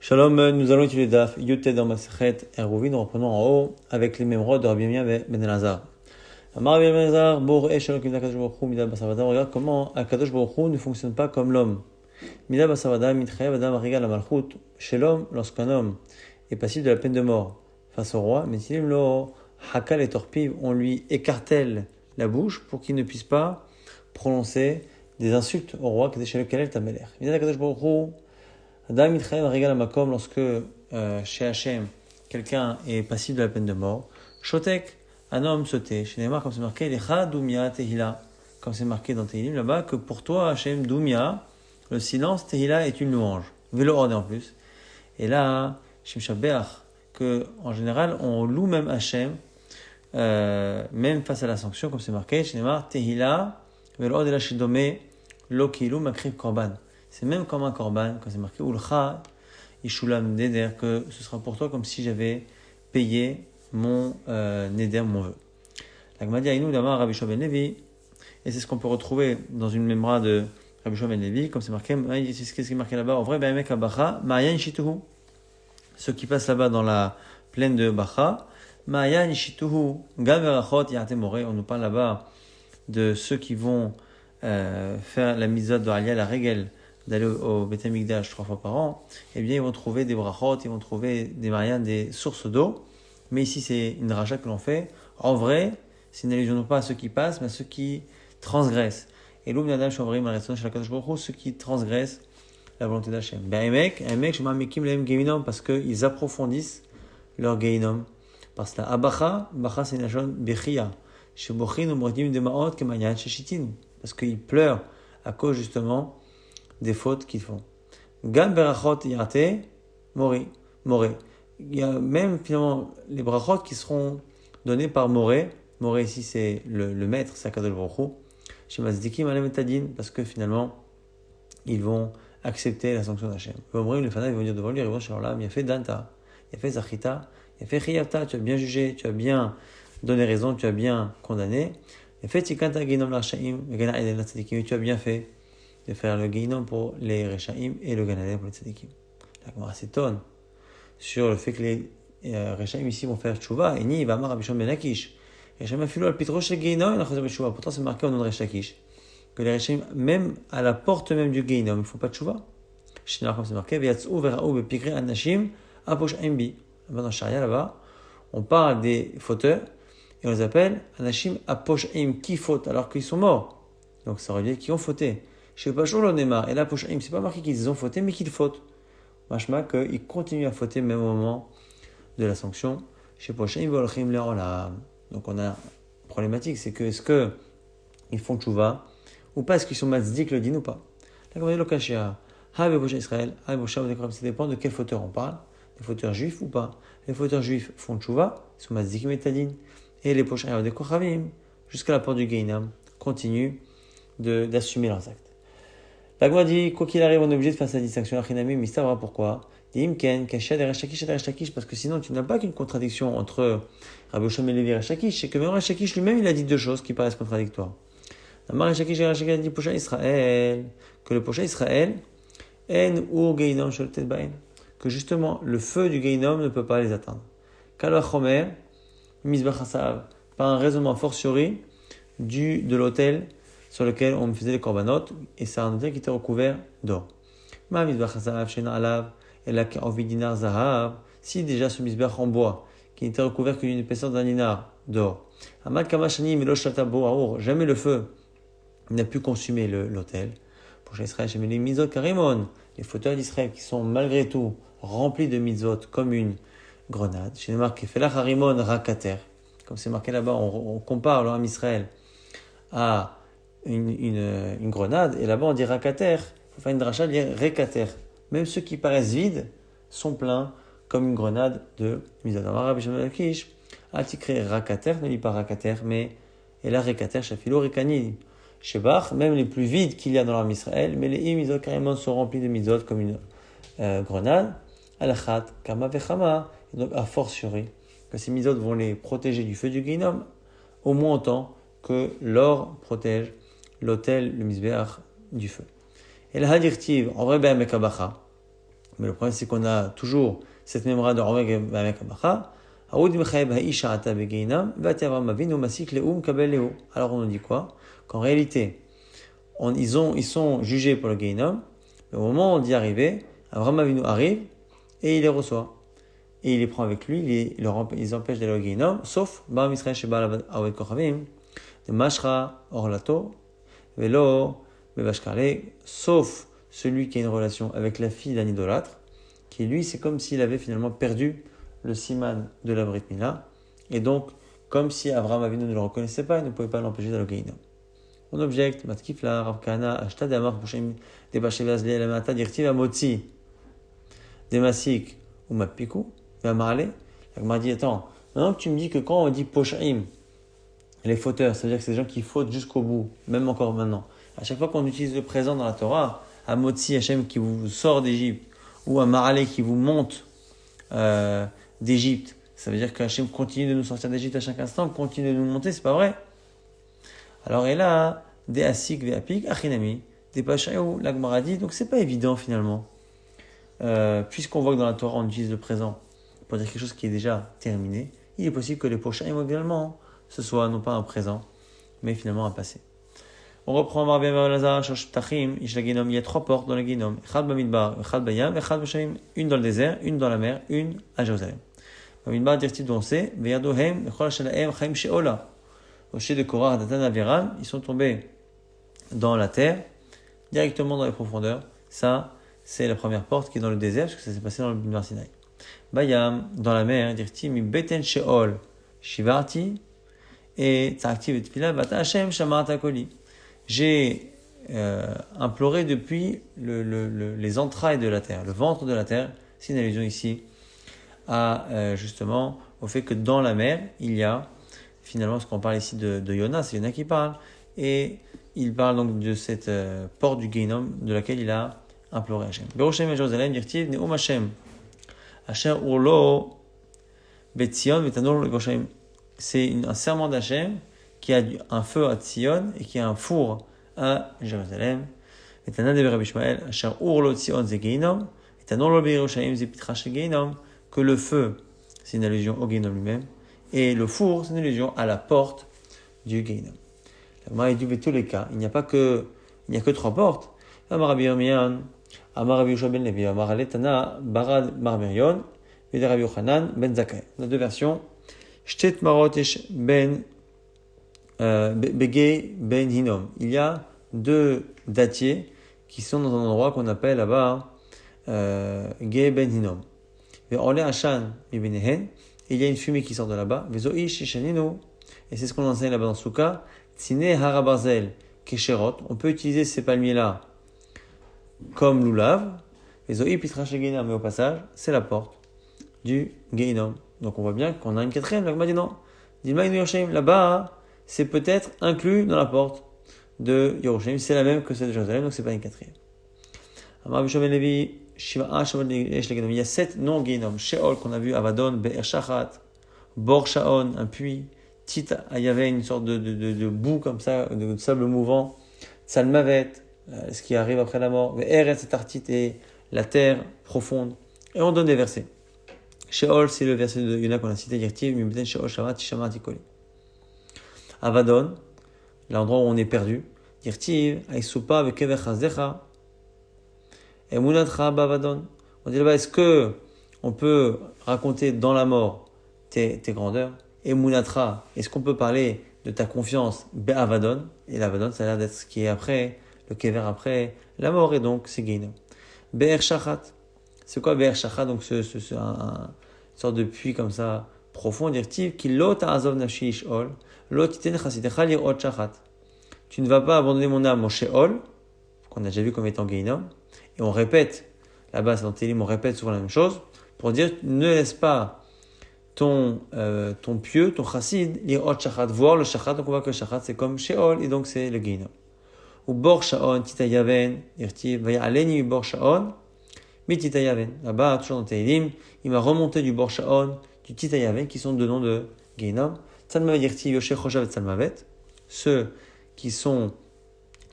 Shalom, nous allons étudier Daf Yotet dans Masechet Eruvin. Nous reprenons en haut avec les mêmes rods de Rabbi Meir ben Elazar. Amar Rabbi Elazar, Bor Eshel Kim Kadosh Baruch Hu Mida Basavada. Regarde comment Kadosh Baruch Hu ne fonctionne pas comme l'homme. Mida Basavada Mitchayev Adam Rigal Malchut. Chez l'homme, lorsqu'un homme est passible de la peine de mort face au roi, mais s'il lo Hakal et Torpiv, on lui écartèle la bouche pour qu'il ne puisse pas prononcer des insultes au roi qui était chez lequel est Tameler. Mida Kadosh Baruch Hu Adam Mitchayev Rigal Makom, lorsque chez Hachem, quelqu'un est passible de la peine de mort. Shotek, un homme se tait. Chez Neymar, comme c'est marqué, Lecha Doumia Tehila, comme c'est marqué dans Tehilim là-bas, que pour toi, Hachem, Doumia, le silence, Tehila est une louange. Vélo ordé en plus. Et là, Shem Shabeach, que en général, on loue même Hachem, même face à la sanction, comme c'est marqué, chez Neymar, Tehila, Vélo ordé la Shidome, Lokilu Makrib Korban. C'est même comme un korban, quand c'est marqué Ulcha, Ishulam Neder, que ce sera pour toi comme si j'avais payé mon Neder, mon vœu. La Gemara dit Aïnou d'Amar Rabbi Shua ben Levi, et c'est ce qu'on peut retrouver dans une mémoire de Rabbi Shua ben Levi, comme c'est marqué, qu'est-ce qui est marqué là-bas? En vrai, Be'emek Abacha, Ma'ayan Ishituhu. Ceux qui passent là-bas dans la plaine de Bacha, Ma'ayan Ishituhu, Gaverachot Yatemore, on nous parle là-bas de ceux qui vont faire la mitzvah de Aliyah, la règle d'aller au Beth Amikdash 3 fois par an, eh bien ils vont trouver des brachot, ils vont trouver des marianes, des sources d'eau. Mais ici c'est une racha que l'on fait. En vrai, c'est une allusion non pas à ceux qui passent, mais à ceux qui transgressent. Et l'oum nadam shavrim al-retzon shel HaKadosh Baruch Hu, ceux qui transgressent la volonté d'Hachem. Be'emek shema mekim lehem geinom, parce qu'ils approfondissent leur geinom. Parce que la abacha, bacha c'est une lachon bechia, shebochin umrodim demaot kemayan sheshitin, parce qu'ils pleurent à cause justement des fautes qu'ils font. Gam berachot yate mori. Il y a même finalement les brachot qui seront donnés par Moré. Moré ici c'est le maître, c'est Akadosh Baruch Hu. Chez Mazdikim alem etadin, parce que finalement ils vont accepter la sanction d'Hachem. Les fana ils vont dire devant lui, Ribono shel olam, il a fait danta, il a fait zachita, il a fait chiyavta, tu as bien jugé, tu as bien donné raison, tu as bien condamné. Il a fait tikanta geinom l'archaim, gana eden la tzadikim, tu as bien fait de faire le Geinom pour les Rechaim et le Ganadem pour les Tzadikim. La Gemara s'étonne sur le fait que les Rechaim ici vont faire Tchouva. Et ni va amar Rabbi Shimon ben Lakish. Rechaim afilo al pitro shel Geinom la chazar b'Tchouva. Pourtant c'est marqué au nom de Resh Lakish que les Rechaim, même à la porte même du Geinom, ils ne font pas Tchouva. Chez Néar, comme c'est marqué, V'yatzou vera'ou bepikri anashim aposh'aim bi. Là-bas dans Sharia, là-bas, on parle des fauteurs et on les appelle anashim aposh'aim, qui fautent alors qu'ils sont morts. Donc ça revient qui ont fauté. Chez Pachon l'onémar et la Pochaim, c'est pas marqué qu'ils ont fauté, mais qu'ils fautent. Machma qu'ils continuent à fauter même au moment de la sanction. Chez Pochaim volchim le'olam. Donc on a une problématique, c'est que est-ce que ils font tchouva ou pas, est-ce qu'ils sont matzdik le din ou pas. La Gemara dit lo kashia, ha be'Pocha Israël, ha be'Pocha Odekram, ça dépend de quel fauteur on parle, des fauteurs juifs ou pas. Les fauteurs juifs font tchouva, ils sont matzdik metadin, et les Pocha Odekram jusqu'à la porte du Geinam continuent d'assumer leurs actes. La Gemara dit, quoi qu'il arrive, on est obligé de faire sa distinction. Achinami, mais ça va pourquoi? Dimken, Kashia de Resh Lakish et Resh Lakish, parce que sinon tu n'as pas qu'une contradiction entre Rabbi Shimon ben Levi et Resh Lakish, c'est que même Resh Lakish lui-même il a dit deux choses qui paraissent contradictoires. Amar Resh Lakish et Resh Lakish a dit Pocha Israël, que le Pocha Israël, En Ur Geinom Sholtet Baen, que justement le feu du Geinom ne peut pas les atteindre. Kal Vachomer, Mizbach Hasav, par un raisonnement fortiori de l'autel sur lequel on me faisait les corbanotes, et c'est un autel qui était recouvert d'or. Ma misbach hazav shena alav, et la envie dinar zahav, si déjà ce misbach en bois, qui n'était recouvert que d'une épaisseur d'un dinar d'or. Amad kamashani melo shalta bo aour, jamais le feu n'a pu consumer l'autel. Pour Israël, j'ai mis les mitzvot karimon, les fauteuils d'Israël qui sont malgré tout remplis de mitzvot comme une grenade. Chez les marqué felach harimon rakater, comme c'est marqué là-bas, on compare l'homme Israël à une grenade, et là-bas on dit rakater, il faut faire une dracha, dire rekater. Même ceux qui paraissent vides sont pleins comme une grenade de misad. Rabbi Shimon ben Lakish, atikre rakater, ne lit pas rakater, mais et là rekater, shafilo rekani. Shebach, même les plus vides qu'il y a dans l'armée Israël, mais les mizot carrément sont remplis de mizot comme une grenade. Alachat, kama vechama, et donc a fortiori que ces mizot vont les protéger du feu du Geinom, au moins autant que l'or protège l'autel, le misbéach du feu. Et la hadirtiv, en vrai, ben mekabacha, Mais le problème, c'est qu'on a toujours cette mémoire de Orweg avec Abacha. Alors on nous dit quoi? Qu'en réalité, ils sont jugés pour le Gehinnom, mais au moment d'y arriver, Abraham Avinu arrive et il les reçoit. Et il les prend avec lui, ils empêchent d'aller au Gehinnom, sauf Bam Israël Shebal Awed Kochavim, de Mashra Orlato, Velo, Bevashkale, sauf celui qui a une relation avec la fille d'un idolâtre, qui lui, c'est comme s'il avait finalement perdu le siman de la Brit Mila, et donc, comme si Abraham Avinu ne le reconnaissait pas, il ne pouvait pas l'empêcher d'aller au Gehinnom. On objecte, Matkifla, Rav Kahana, Ashta de Amar, Pushem, Debashevaz, Lelamata, Dirtiv, Amotzi, Demasik, ou Mapiku, Vamarale. La Gemara dit, attends, maintenant que tu me dis que quand on dit Poshaim, les fauteurs, ça veut dire que c'est des gens qui fautent jusqu'au bout, même encore maintenant. À chaque fois qu'on utilise le présent dans la Torah, Amotzi, Hachem qui vous sort d'Égypte, ou Amarale qui vous monte d'Égypte, ça veut dire que Hachem continue de nous sortir d'Égypte à chaque instant, continue de nous monter, c'est pas vrai? Alors, et là, des asik, des apik, achinami, des pachaïou, la Gemara dit, donc c'est pas évident finalement. Puisqu'on voit que dans la Torah, on utilise le présent pour dire quelque chose qui est déjà terminé, il est possible que les pachaïou également, ce soit non pas un présent, mais finalement un passé. On reprend Rabbi Elazar, Tachim, il y a 3 portes dans le Gehinnom. Echad Bamidbar, Echad Bayam, Echad B'Shamim, une dans le désert, une dans la mer, une à Jérusalem. Bamidbar, dire-t-il dont c'est, Veyadohem, Echol Shalahem, Chaim Sheola. Au chez de Korah, Datan Aviram, ils sont tombés dans la terre, directement dans les profondeurs. Ça, c'est la première porte qui est dans le désert, parce que ça s'est passé dans le Bimar Sinaï. Bayam, dans la mer, dire-t-il, Mi Beten Sheol, Shivarti, et Tzakti Vetfila, Bata Hashem, Shamarata Koli. J'ai imploré depuis les entrailles de la terre, le ventre de la terre. C'est une allusion ici justement au fait que dans la mer, il y a finalement ce qu'on parle ici de Yona, c'est Yona qui parle, et il parle donc de cette porte du Gehinnom de laquelle il a imploré Hachem. Beroshem et Jérusalem, dit-il, Neum Hachem, Asher Urlo, Betzion, Betanor, le Goshem. C'est un serment d'Hachem qui a un feu à Tzion et qui a un four à Jérusalem. Et Tana de Rabbi Ishmael, Asher Urlo Tzion ze Gehinnom, et Tanor lo Yerushalayim ze Pitra she Gehinnom, que le feu, c'est une allusion au Gehinnom lui-même, et le four, c'est une allusion à la porte du Gehinnom. La Gemara dit, tous les cas, il n'y a que 3 portes. Amar Rabbi Yirmiyan, Amar Rabbi Yoshua ben Levi, Amar Aletana, Barad Mar Merion, et Rabbi Yochanan ben Zakkai. On a 2 versions. Shtet Marot esh ben Begei ben Hinnom. Il y a 2 dattiers qui sont dans un endroit qu'on appelle là-bas Gei ben Hinnom. Et Ole Hashan Mibenehen. Il y a une fumée qui sort de là-bas. Vezoi Shishaninu. Et c'est ce qu'on enseigne là-bas dans Souka. Tsine Harabarzel Kesherot. On peut utiliser ces palmiers-là comme loulav. Vezoi Pitra Shegehinnom. Mais au passage, c'est la porte du Gehinnom. Donc on voit bien qu'on a une 4e. La Gemara dit non. Dilma Yerushalayim. Là-bas, c'est peut-être inclus dans la porte de Yerushalayim. C'est la même que celle de Jérusalem, donc c'est pas une 4e. Amar Bishom Levi. Il y a 7 noms Gehinnom. Sheol qu'on a vu, Avadon, Be'er Shachat, Bor Shaon, un puits, Tit Ayaven, une sorte de boue comme ça, de sable mouvant, Tsalmavet, ce qui arrive après la mort, Eretz Tartit et la terre profonde. Et on donne des versets. Sheol, c'est le verset de Yona qu'on a cité, Yertiv, Mibten Sheol Shavat, Tishamar Tikoli. Avadon, l'endroit où on est perdu, Yertiv, Aïsoupa, Vekever Chazdecha, Emunatra Bavadon. On dit là-bas, est-ce que on peut raconter dans la mort tes grandeurs? Emunatra, est-ce qu'on peut parler de ta confiance? Be'avadon. Et l'avadon, ça a l'air d'être ce qui est après, le kever après la mort, et donc c'est Gehinnom. Be'er Shachat. C'est quoi Be'er Shachat? Donc une sorte de puits comme ça, profond, dire-t-il, ki lo ta'azov nafshi ish'ol, lo titen chasidecha lir'ot Shachat. Tu ne vas pas abandonner mon âme au Sheol, qu'on a déjà vu comme étant Gehinnom. Et on répète, là-bas dans Télim, on répète souvent la même chose, pour dire, ne laisse pas ton pieux, ton chassid, lire shachat, voir le shachat. Donc on voit que le shachat c'est comme Sheol, et donc c'est le Gehinnom. Ou bor shaon, tita yaven, irtiv, vaya aleni bor shaon, mi tita yaven. Là-bas, toujours dans Télim, il m'a remonté du bor shaon, du tita yaven, qui sont 2 noms de Gehinnom. Tzalmavet irtiv, yoshe choshav et tzalmavet. Ceux qui sont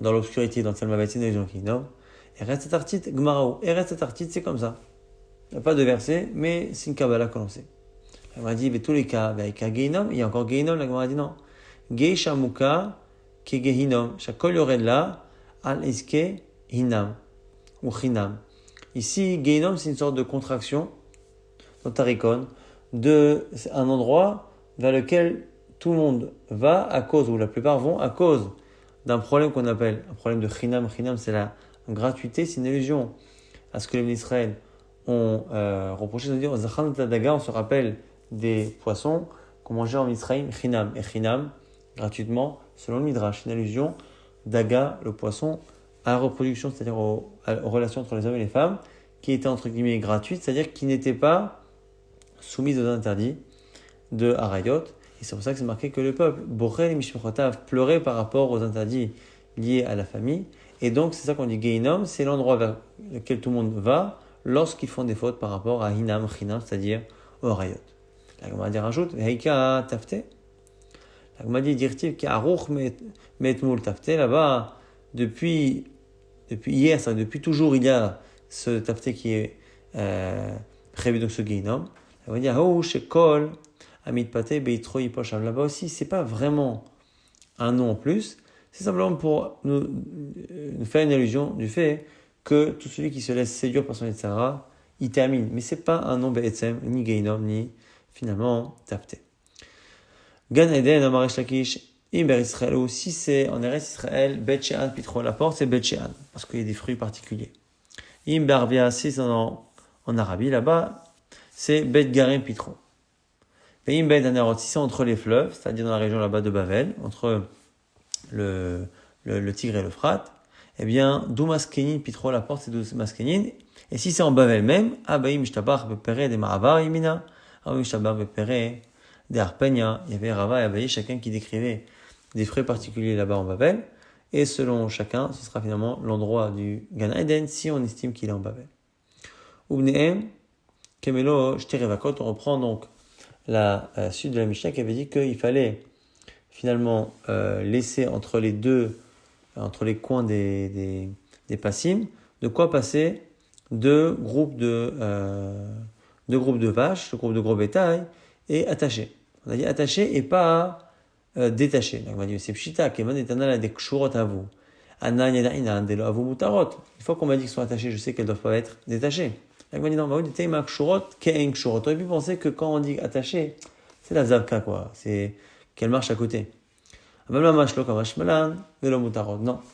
dans l'obscurité dans Tzalmavet, c'est une région Gehinnom. Eretz Tartit, Gmarao. Eretz Tartit, c'est comme ça. Il n'y a pas de verset, mais c'est une Kabbalah qu'on sait. La Gemara dit, mais tous les cas, avec un Gehinom, il y a encore Gehinom, la Gemara dit non. Geishamuka ke Gehinom. Shakol yoredla al iske hinam ou chinam. Ici, Gehinom, c'est une sorte de contraction dans Tarikon, c'est un endroit vers lequel tout le monde va à cause, ou la plupart vont à cause d'un problème qu'on appelle un problème de chinam. Chinam, c'est la gratuité, c'est une allusion à ce que les Israël ont reproché de dire Zachan Tadaga, on se rappelle des poissons qu'on mangeait en Israël, chinam. Et chinam, gratuitement, selon le Midrash, une allusion daga, le poisson, à la reproduction, c'est-à-dire aux relations entre les hommes et les femmes, qui était entre guillemets gratuite, c'est-à-dire qui n'était pas soumise aux interdits de Harayot. Et c'est pour ça que c'est marqué que le peuple, Borel et Mishmechotav, pleurait par rapport aux interdits liés à la famille. Et donc, c'est ça qu'on dit Gehinom, c'est l'endroit vers lequel tout le monde va lorsqu'ils font des fautes par rapport à Hinam, Chinam, c'est-à-dire au Harayot. La Gemara dit rajoute, Heika Tafte. La Gemara dit Dirtiv ki Aruch Metmul Tafte. Là-bas, depuis hier, ça, depuis toujours, il y a ce Tafte qui est prévu, donc ce Gehinom. La Gemara dit Haou Shekol Amit Pate Beitro Yiposham. Là-bas aussi, c'est pas vraiment un nom en plus. C'est simplement pour nous faire une allusion du fait que tout celui qui se laisse séduire par son Yetzara, il termine. Mais c'est pas un nom Be'etzem, ni Gehinom, ni finalement Tafté. Gan Eden, Amaresh Lakish, Imber Israël, ou si c'est en Eretz Israël, Bet She'an, Pitro, la porte, c'est Bet She'an, parce qu'il y a des fruits particuliers. Imber Via, si c'est en Arabie, là-bas, c'est Bet Garim, Pitro. Et Imber Danerot, si c'est entre les fleuves, c'est-à-dire dans la région là-bas de Bavel, entre le Tigre et l'Euphrate, eh bien, Doumaskenin, Pitro, la porte, c'est Doumaskenin. Et si c'est en Bavel même, Abaïm, Shtabar, Bepere, des Ma'avar, Yimina, Abaïm, Shtabar, Bepere, des Arpenia. Il y avait Rava et Abaï, chacun qui décrivait des frais particuliers là-bas en Bavel. Et selon chacun, ce sera finalement l'endroit du Gan Eden si on estime qu'il est en Bavel. Ubneem, Kemelo, Shterevakot, on reprend donc la suite de la Mishnah qui avait dit qu'il fallait finalement laisser entre les coins des passim, de quoi passer deux groupes de vaches, deux groupes de gros bétail, et attachés. On a dit attachés et pas détachés. Donc on a dit c'est pshita, kevan etana des kshurot à vous. Anan yadainan delo avu mutarot. Une fois qu'on m'a dit qu'elles sont attachées, je sais qu'elles doivent pas être détachées. Donc on a dit non, bah oui, détail kshurot, kein kshurot. On aurait pu penser que quand on dit attaché, c'est la zavka quoi, c'est qu'elle marche à côté. Non,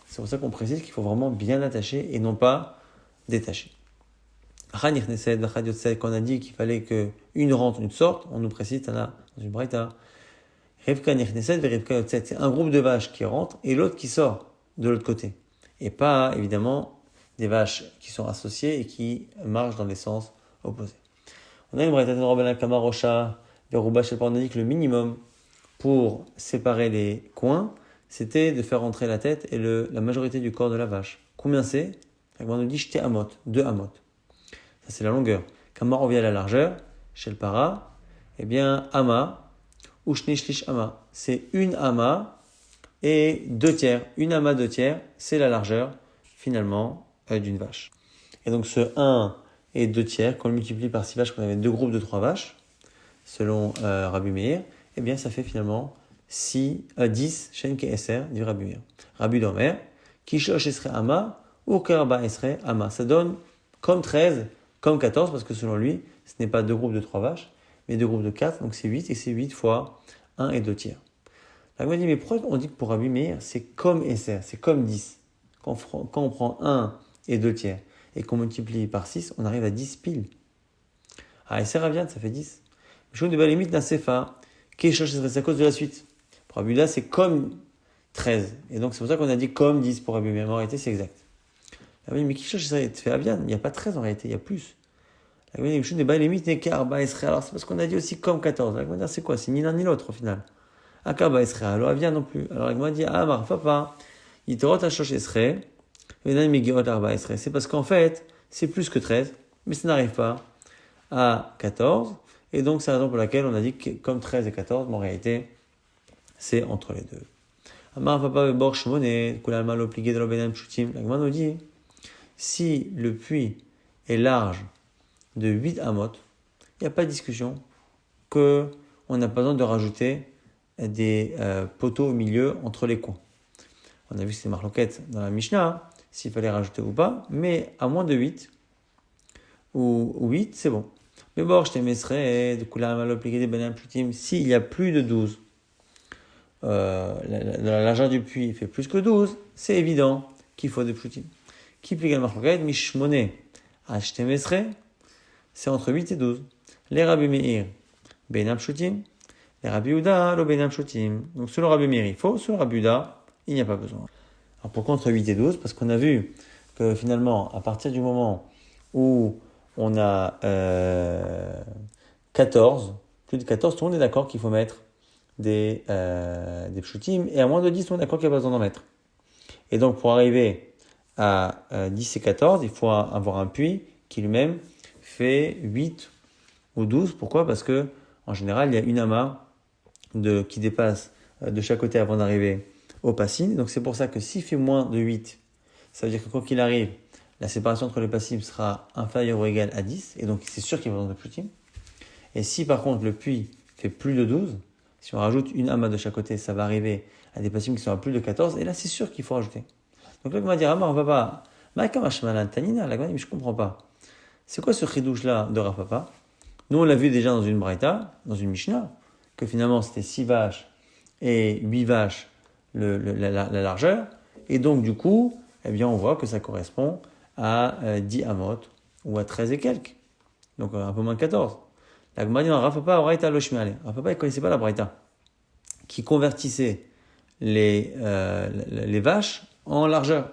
c'est pour ça qu'on précise qu'il faut vraiment bien attacher et non pas détacher. Quand on a dit qu'il fallait qu'une rentre, une sorte, on nous précise dans une braïta. C'est un groupe de vaches qui rentre et l'autre qui sort de l'autre côté. Et pas, évidemment, des vaches qui sont associées et qui marchent dans les sens opposés. On a une braïta de Rabbanan Kamarosha, Veruba Shelpa, on a dit que le minimum pour séparer les coins, c'était de faire rentrer la tête et la majorité du corps de la vache. Combien c'est? On nous dit jeter amot, 2 amot. Ça c'est la longueur. Quand on revient à la largeur, chez le para, eh bien ama ou shlish ama. C'est une ama et 2 tiers. Une ama 2 tiers, c'est la largeur finalement d'une vache. Et donc ce 1 et 2 tiers, quand on le multiplie par 6 vaches, qu'on avait 2 groupes de 3 vaches, selon Rabbi Meir, eh bien, ça fait finalement 10 Shen Keser du Rabbi Meir. Rabbi Domer, Kishosh Esre Ama, ou Kerba Esre Ama. Ça donne comme 13, comme 14, parce que selon lui, ce n'est pas 2 groupes de 3 vaches, mais 2 groupes de 4, donc c'est 8, et c'est 8 fois 1 et 2 tiers. Là, on dit, mais pourquoi on dit que pour Rabbi Meir, c'est comme Esser, c'est comme 10. Quand on prend 1 et 2 tiers, et qu'on multiplie par 6, on arrive à 10 piles. Ah, Esser Ravian, ça fait 10. Je vous dis, la limite d'un Sefa, c'est à cause de la suite. Pour Abuda, c'est comme 13. Et donc, c'est pour ça qu'on a dit comme 10 pour Abu. Mais en réalité, c'est exact. Mais Kishosh, ça fait Abian. Il n'y a pas 13 en réalité, il y a plus. Alors, c'est parce qu'on a dit aussi comme 14. Alors, c'est quoi? C'est ni l'un ni l'autre au final. Akarba Esre, alors Abian non plus. Alors, il m'a dit, Papa, il te rotachosh Esre, c'est parce qu'en fait, c'est plus que 13, mais ça n'arrive pas à 14. Et donc, c'est la raison pour laquelle on a dit que comme 13 et 14, mais en réalité, c'est entre les deux. Amar papa bor shmone, kulalma lo pligé de l'obenam chutim. La Gemara nous dit, si le puits est large de 8 amot, il n'y a pas de discussion qu'on n'a pas besoin de rajouter des poteaux au milieu entre les coins. On a vu que c'était marloquette dans la Mishnah, s'il fallait rajouter ou pas, mais à moins de 8, ou 8, c'est bon. Mais bon, je t'aimerais de couleur mal appliqué des bananes plus team. S'il y a plus de 12, la largeur du puits fait plus que 12, c'est évident qu'il faut des pshutim. Qui plie le marloquette, mishmone, ashtemesre, c'est entre 8 et 12. Les Rabbi Meir, benam pshutim, les Rabbi Uda, lo benam pshutim. Donc selon Rabbi Meir, il faut, selon Rabbi Uda, il n'y a pas besoin. Alors pourquoi entre 8 et 12? Parce qu'on a vu que finalement, à partir du moment où on a 14, plus de 14, tout le monde est d'accord qu'il faut mettre des pshutim, et à moins de 10, tout le monde est d'accord qu'il n'y a pas besoin d'en mettre. Et donc pour arriver à 10 et 14, il faut avoir un puits qui lui-même fait 8 ou 12. Pourquoi? Parce que en général, il y a une amas qui dépasse de chaque côté avant d'arriver au passim. Donc c'est pour ça que s'il fait moins de 8, ça veut dire que quoi qu'il arrive, la séparation entre les passim sera inférieure ou égale à 10, et donc c'est sûr qu'il y a besoin de pshutim. Et si par contre le puits fait plus de 12, si on rajoute une amas de chaque côté, ça va arriver à des passim qui sont à plus de 14, et là c'est sûr qu'il faut rajouter. Donc là, on va dire, ah, Rav Papa, Tanina, la mais je comprends pas. C'est quoi ce chidouche là de Rav Papa? Nous, on l'a vu déjà dans une braïta, dans une Mishnah, que finalement c'était 6 vaches et 8 vaches la largeur. Et donc, du coup, eh bien, on voit que ça correspond à 10 amot ou à 13 et quelques. Donc, un peu moins de 14. La Gemara dit, non, Rav Papa, braïta lo shmiale. Rav Papa, il connaissait pas la braïta qui convertissait les vaches en largeur.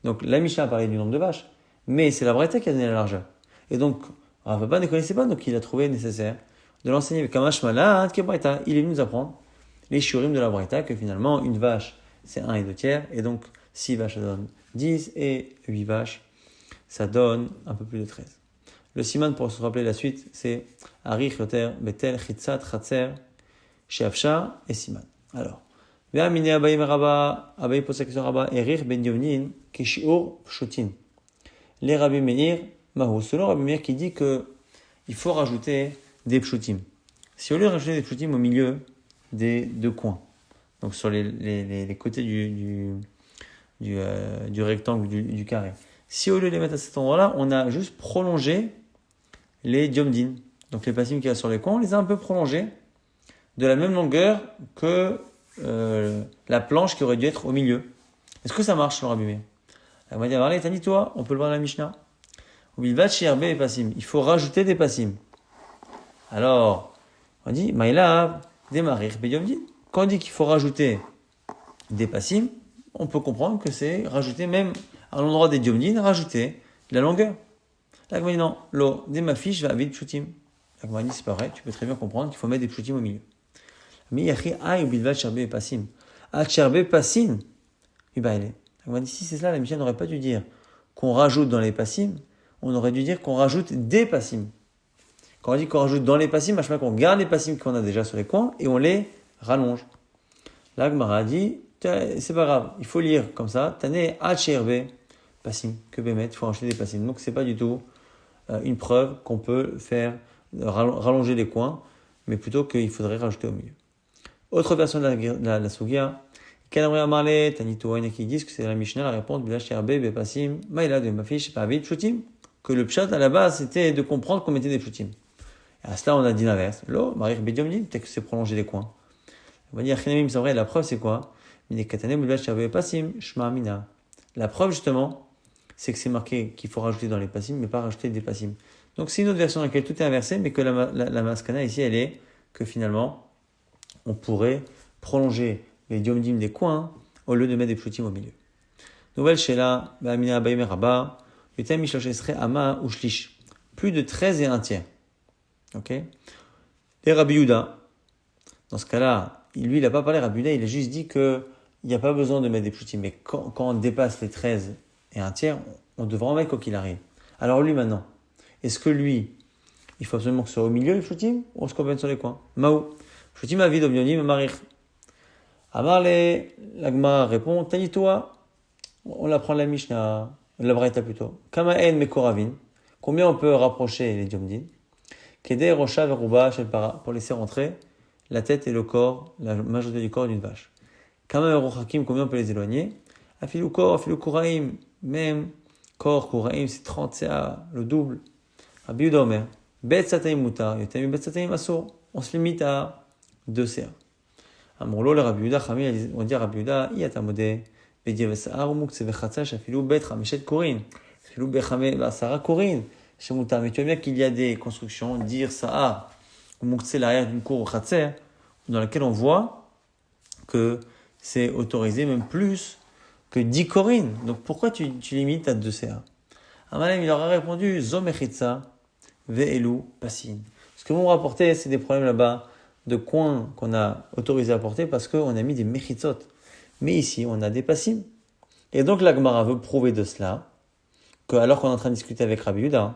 Donc, la Mishnah a parlé du nombre de vaches, mais c'est la braïta qui a donné la largeur. Et donc, Rav Papa ne connaissait pas, donc il a trouvé nécessaire de l'enseigner. Kamash Malad, qui est braïta. Il est venu nous apprendre les shurim de la braïta, que finalement, une vache, c'est 1 et 2 tiers, et donc 6 vaches, ça donne 10, et 8 vaches, ça donne un peu plus de 13. Le siman, pour se rappeler la suite, c'est Arich, Yoter, Betel, Chitzat, Chatzer, Sheafsha et siman. Alors, Ve'amine Abaye Meraba, Abaye pose la question Rabba, Erich ben Yovnin, Kishiur Pshutin. Les Rabbi Meir, Mahou, selon Rabbi Meir qui dit que il faut rajouter des pshutim. Si au lieu de rajouter des pshutim au milieu des deux coins, donc sur les côtés du rectangle, du carré, si au lieu de les mettre à cet endroit-là, on a juste prolongé les diomdin, donc les passim qu'il y a sur les coins, on les a un peu prolongés de la même longueur que la planche qui aurait dû être au milieu. Est-ce que ça marche selon Rabbi Meir? On va dire, allez, t'as dit toi, on peut le voir dans la Mishnah. Il faut rajouter des passim. Alors, on dit, Maïla, démarrir, Beyomdin. Quand on dit qu'il faut rajouter des passim, on peut comprendre que c'est rajouter même à l'endroit des diomdin, rajouter la longueur. Là, on dit non, l'eau, des mafiches va vite pshutim. Là, on dit, c'est pas vrai, tu peux très bien comprendre qu'il faut mettre des pshutim au milieu. Mais yachi ay ou bilvat cherbe passim. A cherbe passim, ubaile. On dit, si c'est cela, la Mishnah n'aurait pas dû dire qu'on rajoute dans les passim, on aurait dû dire qu'on rajoute des passim. Quand on dit qu'on rajoute dans les passim, à qu'on garde les passim qu'on a déjà sur les coins et on les rallonge. Là, Gemara dit, c'est pas grave, il faut lire comme ça, Tane HRB, passim, que bémet, il faut rajouter des passim. Donc c'est pas du tout une preuve qu'on peut faire rallonger les coins, mais plutôt qu'il faudrait rajouter au milieu. Autre version de la Sugia, Kenamri Amarle, Tanito Wayne qui disent que c'est la Mishnah, la réponse, Bilash HRB, Bepassim, Maïla de Mafish, Pavit, Pshutim, que le pshat à la base c'était de comprendre qu'on mettait des pshutim. Et à cela on a dit l'inverse. L'eau, Marie Bediom dit peut-être que c'est prolonger les coins. On va dire Chinamim, c'est vrai, la preuve c'est quoi? La preuve justement, c'est que c'est marqué qu'il faut rajouter dans les passim, mais pas rajouter des passim. Donc c'est une autre version dans laquelle tout est inversé, mais que la maskana ici elle est que finalement on pourrait prolonger les diomdim des coins au lieu de mettre des pshutim au milieu. Nouvelle Shela, Ba'amina Abayim Rabba. Plus de 13 et 1 tiers. Ok? Et Rabbi Yehuda, dans ce cas-là, lui, il n'a pas parlé Rabbi Yehuda, il a juste dit qu'il n'y a pas besoin de mettre des pshutim. Mais quand on dépasse les 13 et 1 tiers, on devra en mettre quoi qu'il arrive. Alors lui, maintenant, est-ce que lui, il faut absolument que ce soit au milieu, les pshutim, ou est-ce qu'on peut mettre sur les coins? Maou. Pshutim avid omnionim marir. Amarle, l'agma répond, Tanitoa, on l'apprend la Mishnah. La Braïta plutôt. Kamaen Mekoravin. Combien on peut rapprocher les diomdines? Kede Rocha Veruba Shel Para, pour laisser rentrer la tête et le corps, la majorité du corps d'une vache. Kama Veruchakim, combien on peut les éloigner? Afilu Kor, Afilu Kuraim, même Kor, Kuraim, c'est 30 CA, le double. Rabbi Yehuda Omer, Bet Sataim Mutar, Yotam Bet Sataim Asur, on se limite à 2 CA. Amrolo le Rabbi Yehuda, Chami, on dit à Rabbi Yehuda, Iatamode, Bediav Sa'ar, Mukse Vechatzash, Afilu Bet Rameshet Korin, Afilu Bechame Basara Korin. Chez Moutar, mais tu vois bien qu'il y a des constructions, dire Sa'ar, ou Mukse l'arrière d'une cour au Khatser, dans laquelle on voit que c'est autorisé même plus que 10 korines. Donc pourquoi tu limites à 2 CA? Amalem, il leur a répondu Zomechitsa, Ve'elu, Passin. Ce que m'ont rapporté, c'est des problèmes là-bas de coins qu'on a autorisé à porter parce qu'on a mis des mechitzot. Mais ici, on a des passim. Et donc la Gemara veut prouver de cela, que alors qu'on est en train de discuter avec Rabbi Yehuda,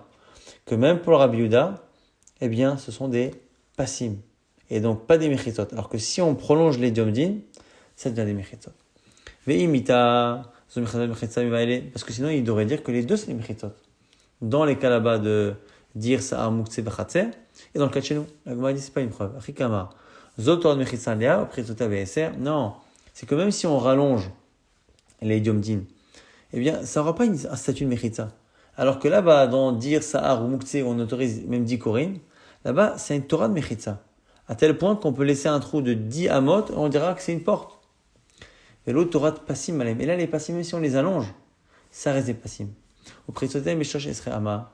que même pour Rabbi Yehuda, eh bien, ce sont des passim. Et donc pas des mechitzot. Alors que si on prolonge les diomdines, ça devient des mechitzot. Ve'imita, parce que sinon il devrait dire que les deux c'est des mechitzot. Dans les cas là-bas de dire sa'ar mukse b'chatzer, et dans le cas de chez nous, la Gemara dit c'est pas une preuve. Achikama, zotor mechitza lea, pritota ve'eser. Non, c'est que même si on rallonge les diomdines, eh bien ça n'aura pas un statut de mechitza. Alors que là-bas, dans dire sa'ar ou mukse, on autorise même 10 korines, là-bas c'est une Torah de mechitza. À tel point qu'on peut laisser un trou de 10 amot, on dira que c'est une porte. Et l'autre Torah de passim malem. Et là, les passim, même si on les allonge, ça reste des passim. Au pritotem, meshosh esre ama,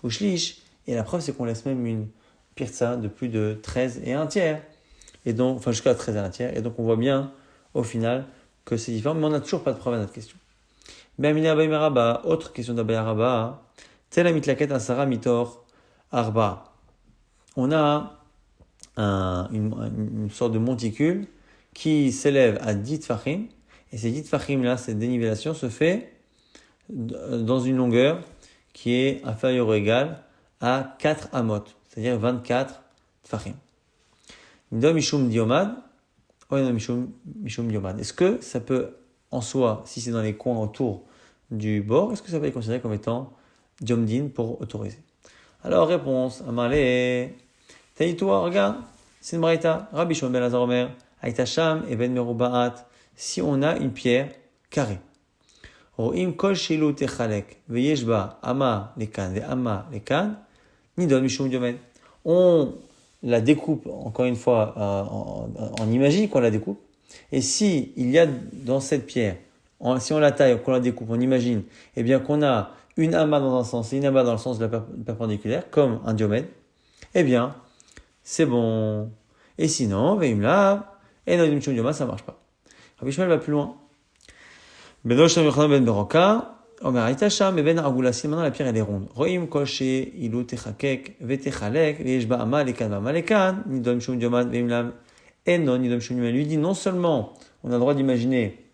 ou shlish. Et la preuve, c'est qu'on laisse même une pirza de plus de 13 et un tiers. Et donc, enfin, jusqu'à 13 et un tiers. Et donc, on voit bien, au final, que c'est différent. Mais on n'a toujours pas de preuve à notre question. Be'amina abayim araba, autre question d'abayim araba. Tel mitlaket asara mitor arba. On a une sorte de monticule qui s'élève à 10 tfachim, et ces 10 tfachim là, cette dénivellation se fait dans une longueur qui est inférieure ou égale à 4 amot, c'est-à-dire 24 tfachim. Nidom mishum diomad, mishum diomad. Est-ce que ça peut, en soi, si c'est dans les coins autour du bord, est-ce que ça peut être considéré comme étant diomdin pour autoriser? Alors, réponse, Amalé, Taïtoua, regarde, c'est une braïta, Rabbi Shimon ben Elazar Omer, Aïtacham et Ben Merubaat, si on a une pierre carrée. Ro'im kol shilu techalek, veyeshba ama lekan, ve ama lekan, nidon mishum diomed. On la découpe, encore une fois, on imagine qu'on la découpe. Et si il y a dans cette pierre, si on la taille, qu'on la découpe, on imagine, eh bien qu'on a une ama dans un sens et une ama dans le sens de la perpendiculaire, comme un diomède, eh bien, c'est bon. Et sinon, veimla, et non, ça marche pas. Rabbi Shmuel va plus loin. Benosh Yochanan ben Beroka, Omer Aïtacham, et Ben Argulassi, maintenant la pierre elle est ronde. Roim Koshe, Ilu Techakek, Vetechalek, Vejba Ama, Lekan, Ama, Lekan, Nidom Shum Dioman, Veimlam, et non, Nidom Shum Dioman. Lui dit non seulement on a le droit d'imaginer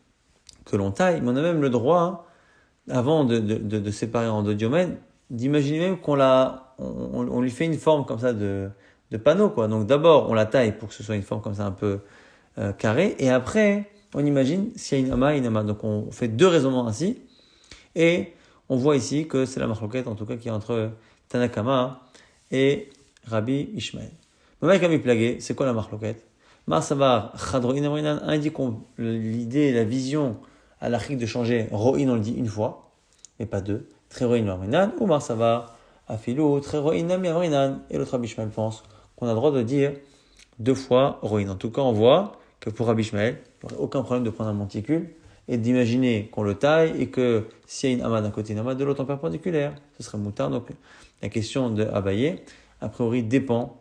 que l'on taille, mais on a même le droit, avant de séparer en deux diomèdes, d'imaginer même on lui fait une forme comme ça de panneau, quoi. Donc d'abord, on la taille pour que ce soit une forme comme ça un peu carrée, et après, on imagine s'il y a une ama. Donc on fait deux raisonnements ainsi, et on voit ici que c'est la marloquette, en tout cas, qui est entre Tanakama et Rabbi Ishmael. Mamay Plagé, c'est quoi la marloquette? Marsavar, Chadroin Amrinan, un dit l'idée, la vision à l'achik de changer Ro'in, on le dit une fois, mais pas deux. Très Ro'in Amrinan, ou Marsavar, Afilo, Très Ro'in Nami Amrinan, et l'autre Rabbi Ishmael pense qu'on a le droit de dire deux fois Ro'in. En tout cas, on voit que pour Rabbi Ishmael, il n'y aurait aucun problème de prendre un monticule et d'imaginer qu'on le taille et que s'il y a une ama d'un côté, une ama de l'autre en perpendiculaire, ce serait moutard. Donc la question de Abaye, a priori, dépend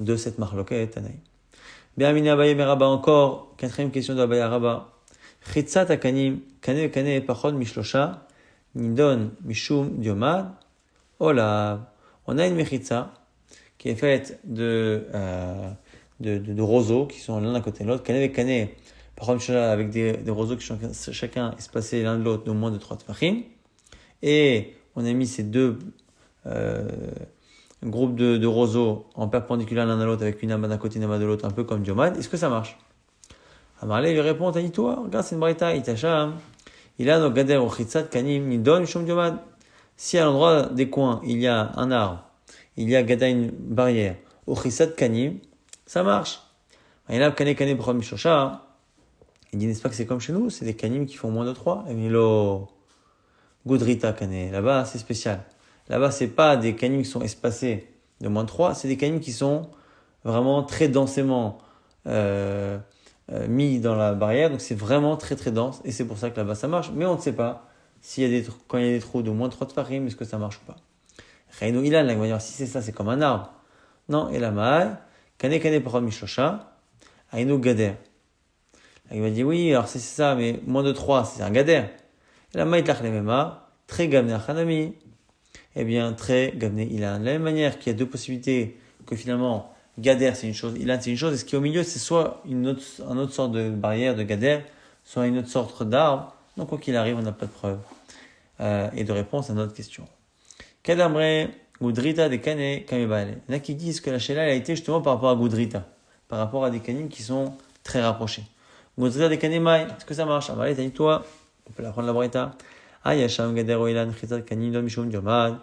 de cette marloka et Tanaï. Béamine Abaye Meraba encore, quatrième question de Abaye Araba. Chitzat akanim, kane kane pachon mishlosha, nidon mishum diomad, olav. On a une mechitza qui est faite de roseaux qui sont l'un à côté de l'autre. Kane kane, pachon mishlosha, avec des roseaux qui sont chacun espacés l'un de l'autre de moins de 3 tfachim. Et on a mis ces deux groupes de roseaux en perpendiculaire l'un à l'autre avec une ama d'un côté, une ama de l'autre, un peu comme diomad. Est-ce que ça marche? Amarle lui répond, t'as dit toi, regarde, c'est une braïta, itacham. Il a no gader ou chitzat kanim, ni don mishum diomad. Si à l'endroit des coins, il y a un arbre, il y a gada une barrière, au chisat kanim, ça marche. Il y a kane kane b'chol mishosha. Il dit, n'est-ce pas que c'est comme chez nous, c'est des kanim qui font moins de 3. Et milo goudrita kane. Là-bas, c'est spécial. Là-bas, c'est pas des kanim qui sont espacés de moins de 3, c'est des kanim qui sont vraiment très densément mis dans la barrière. Donc c'est vraiment très très dense. Et c'est pour ça que là-bas, ça marche. Mais on ne sait pas quand il y a des trous de moins de 3 tfarim, est-ce que ça marche ou pas. Reino ilan, là, il va dire, si c'est ça, c'est comme un arbre. Non, et la maille, kane kane b'chol mishosha, ainu gader. Il va dire, oui, alors c'est ça, mais moins de 3, c'est un gader. Et la maït l'achlemema, très gamne achanami. Eh bien, très gamne ilan. De la même manière qu'il y a deux possibilités, que finalement, gader c'est une chose, ilan c'est une chose, et ce qui est au milieu, c'est soit une autre sorte de barrière, de gader, soit une autre sorte d'arbre. Donc, quoi qu'il arrive, on n'a pas de preuve. Et de réponse à notre question. Kadamre, Goudrita des Kane, Kamebale. Il y en a qui disent que la Sheila, elle a été justement par rapport à Goudrita, par rapport à des Kanim qui sont très rapprochés. Goudrita des Kane Mai, est-ce que ça marche? Ah, allez, toi, on peut la prendre la Breta. Ayasham Gadero Ilan, Chitat Kanim, Dom Mishum Diomad,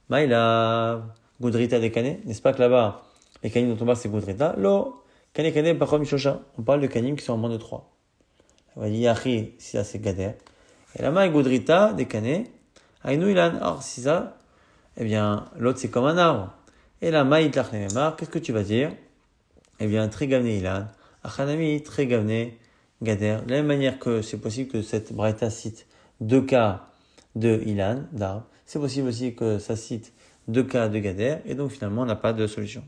Maïla, Goudrita des Kane, n'est-ce pas que là-bas, les Kanim dont on parle, c'est Goudrita? Lo, Kane Kane, Pachom Mishosha. On parle de Kanim qui sont en moins de 3. On va dire Yachi, si ça c'est Gader. Et la main Goudrita des Kane, Aïnou Ilan. Alors, si ça, eh bien, l'autre c'est comme un arbre. Et la maït l'achnememar, qu'est-ce que tu vas dire? Eh bien, très gavne ilan, achanami, très gavne gader. De la même manière que c'est possible que cette braïta cite 2 cas de ilan, d'arbre, c'est possible aussi que ça cite 2 cas de gader, et donc finalement on n'a pas de solution.